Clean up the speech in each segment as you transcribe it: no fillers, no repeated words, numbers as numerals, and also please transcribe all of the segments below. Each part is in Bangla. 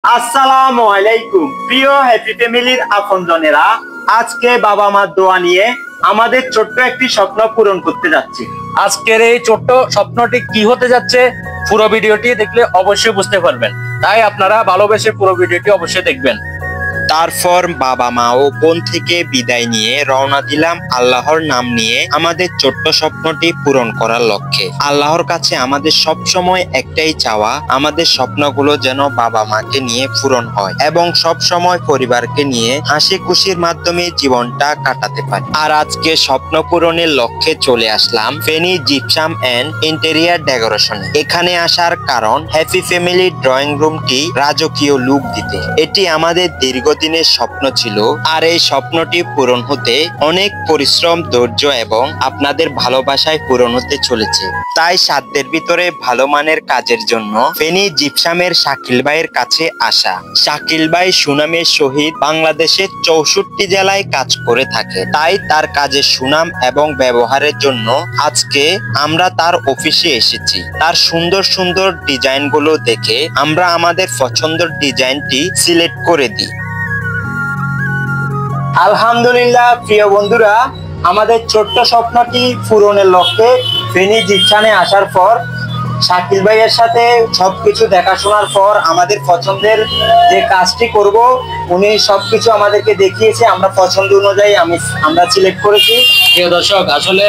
আসসালামু আলাইকুম প্রিয় হ্যাপি ফ্যামিলির আপনজনেরা, আজকে বাবা মার দোয়া নিয়ে আমাদের ছোট্ট একটি স্বপ্ন পূরণ করতে যাচ্ছি। আজকের এই ছোট্ট স্বপ্নটি কি হতে যাচ্ছে পুরো ভিডিওটি দেখলে অবশ্যই বুঝতে পারবেন, তাই আপনারা ভালোবেসে পুরো ভিডিওটি অবশ্যই দেখবেন। তারপর বাবা মা ও বোন থেকে বিদায় নিয়ে রওনা দিলাম আল্লাহর নাম নিয়ে আমাদের ছোট্ট স্বপ্নটি পূরণ করার লক্ষ্যে। আল্লাহর কাছে আমাদের সব সময় একটাই চাওয়া, আমাদের স্বপ্নগুলো যেন বাবা মাকে নিয়ে পূরণ হয় এবং সব সময় পরিবারকে নিয়ে হাসি খুশির মাধ্যমে জীবনটা কাটাতে পারি। আর আজকে স্বপ্ন পূরণের লক্ষ্যে চলে আসলাম ফেনী জিপসাম এন্ড ইন্টেরিয়ার ডেকোরেশনে। এখানে আসার কারণ হ্যাপি ফ্যামিলি ড্রয়িং রুমটি রাজকীয় লুক দিতে। এটি আমাদের দীর্ঘদিনের স্বপ্ন ছিল, আর এই স্বপ্নটি পূরণ হতে অনেক পরিশ্রম, ধৈর্য এবং আপনাদের ভালোবাসায় পূরণ হতে চলেছে। তাই সাধ্যের ভিতরে ভালো মানের কাজের জন্য ফেনী জিপসামের শাকিল ভাইয়ের কাছে আসা। শাকিল ভাই সুনামের সহিত বাংলাদেশের 64 জেলায় কাজ করে থাকে, তাই তার কাজের সুনাম এবং ব্যবহারের জন্য আজকে আমরা তার অফিসে এসেছি। তার সুন্দর সুন্দর ডিজাইনগুলো দেখে আমরা আমাদের পছন্দের ডিজাইনটি সিলেক্ট করে দিই। আলহামদুলিল্লাহ প্রিয় বন্ধুরা, আমাদের ছোট্ট স্বপ্নটি পূরণের লক্ষ্যে ফেনী জিপসামে আসার পর শাকিল ভাইয়ের সাথে সবকিছু দেখাশোনার পর আমাদের পছন্দের যে কাজটি করব উনি সবকিছু আমাদেরকে দেখিয়েছে। আমরা পছন্দ অনুযায়ী আমরা সিলেক্ট করেছি। প্রিয় দর্শক, আসলে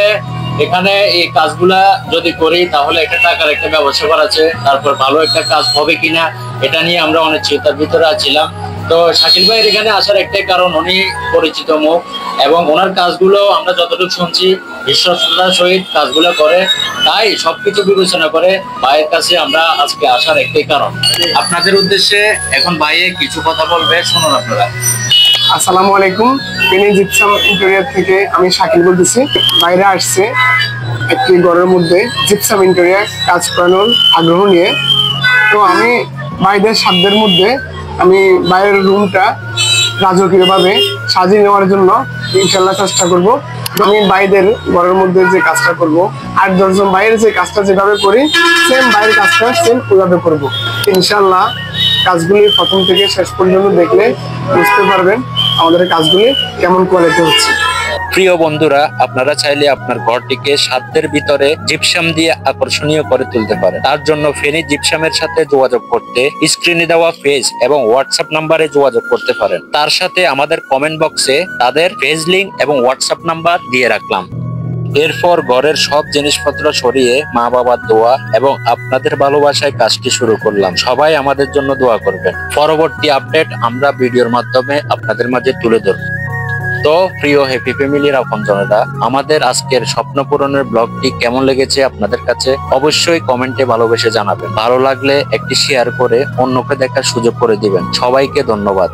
এখানে এই কাজগুলা যদি করি তাহলে একটা টাকার একটা ব্যবসা করা আছে, তারপর ভালো একটা কাজ হবে কিনা এটা নিয়ে আমরা অনেক চিন্তার ভিতরে ছিলাম। তো শাকিল ভাইয়ের এখানে আসার একটাই কারণ, উনি পরিচিত মুখ এবং ওনার কাজগুলো আমরা যতটুকু শুনছি বিশ্বস্ততার সহিত কাজগুলো করে, তাই সবকিছু বিবেচনা করে ভাইয়ের কাছে আমরা আজকে আসার একটাই কারণ। আপনাদের উদ্দেশ্যে এখন ভাইয়ে কিছু কথা বলবে, শুনুন আপনারা। আসসালামু আলাইকুম, ফেনী জিপসাম ইন্টেরিয়ার থেকে আমি শাকিল বলতেছি। বাইরে আসছে একটি ঘরের মধ্যে জিপসাম ইন্টেরিয়ার কাজ করানোর আগ্রহ নিয়ে। তো আমি বাইরের সাধ্যের মধ্যে আমি বাইরের রুমটা রাজকীয়ভাবে সাজিয়ে নেওয়ার জন্য ইনশাল্লাহ চেষ্টা করব। আমি বাইরের ঘরের মধ্যে যে কাজটা করব, 8-10 জন বাইরের যে কাজটা যেভাবে করি সেম বাইরের কাজটা সেম ওইভাবে করব ইনশাল্লাহ। কাজগুলি প্রথম থেকে শেষ পর্যন্ত দেখলে বুঝতে পারবেন আমাদের কাজগুলি কেমন কোয়ালিটি হচ্ছে। প্রিয় বন্ধুরা, আপনারা চাইলে আপনার ঘরটিকে সাধ্যের ভিতরে জিপসাম দিয়ে আকর্ষণীয় করে তুলতে পারেন। তার জন্য ফেনী জিপসামের সাথে যোগাযোগ করতে স্ক্রিনে দেওয়া পেজ এবং হোয়াটসঅ্যাপ নাম্বারে যোগাযোগ করতে পারেন। তার সাথে আমাদের কমেন্ট বক্সে তাদের পেজ লিংক এবং হোয়াটসঅ্যাপ নাম্বার দিয়ে রাখলাম। এরপর ঘরের সব জিনিসপত্র সরিয়ে মা বাবার দোয়া এবং আপনাদের ভালোবাসায় কাজটি শুরু করলাম। সবাই আমাদের জন্য দোয়া করবেন। পরবর্তী আপডেট আমরা ভিডিওর মাধ্যমে আপনাদের মাঝে তুলে ধরব। তো প্রিয় হ্যাপি ফ্যামিলির আপনজনেরা, আমাদের আজকের স্বপ্ন পূরণের ব্লগটি কেমন লেগেছে আপনাদের কাছে অবশ্যই কমেন্টে ভালোবেসে জানাবেন। ভালো লাগলে একটি শেয়ার করে অন্যকে দেখার সুযোগ করে দিবেন। সবাইকে ধন্যবাদ।